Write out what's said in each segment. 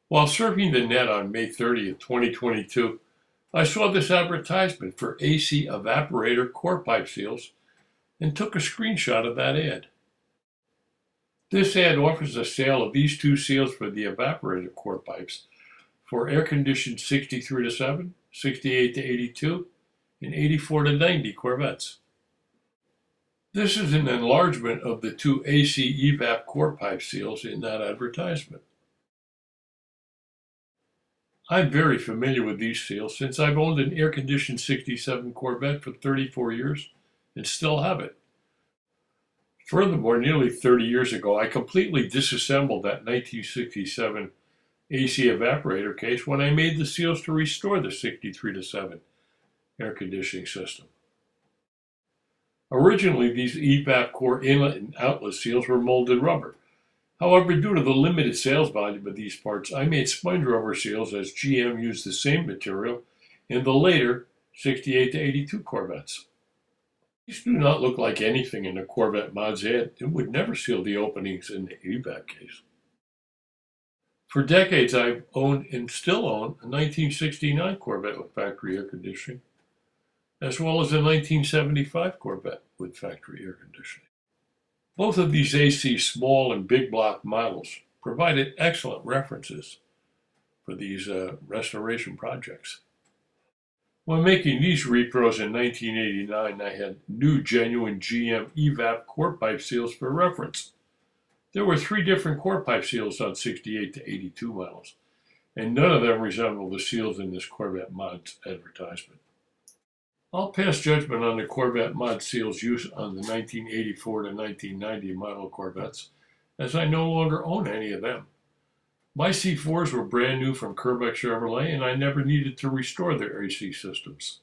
While surfing the net on May 30th, 2022, I saw this advertisement for AC Evaporator core pipe seals and took a screenshot of that ad. This ad offers a sale of these two seals for the evaporator core pipes for air-conditioned 63 to 7, 68 to 82, and 84 to 90 Corvettes. This is an enlargement of the two AC Evap core pipe seals in that advertisement. I'm very familiar with these seals since I've owned an air-conditioned 67 Corvette for 34 years and still have it. Furthermore, nearly 30 years ago, I completely disassembled that 1967 AC evaporator case when I made the seals to restore the 63 to 7 air conditioning system. Originally, these Evap core inlet and outlet seals were molded rubber. However, due to the limited sales volume of these parts, I made sponge rubber seals as GM used the same material in the later 68 to 82 Corvettes. These do not look like anything in a Corvette Mods ad. It would never seal the openings in the Evap case. For decades, I've owned and still own a 1969 Corvette with factory air conditioning, as well as a 1975 Corvette with factory air conditioning. Both of these AC small and big block models provided excellent references for these restoration projects. When making these repros in 1989, I had new genuine GM Evap core pipe seals for reference. There were 3 different core pipe seals on 68 to 82 models, and none of them resemble the seals in this Corvette Mods advertisement. I'll pass judgment on the Corvette Mod seals used on the 1984 to 1990 model Corvettes, as I no longer own any of them. My C4s were brand new from Corvette Chevrolet, and I never needed to restore their AC systems.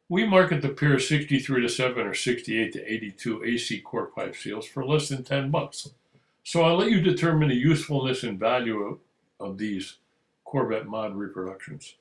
We market the pair of 63 to 7 or 68 to 82 AC core pipe seals for less than $10, so I'll let you determine the usefulness and value of these Corvette Mod reproductions.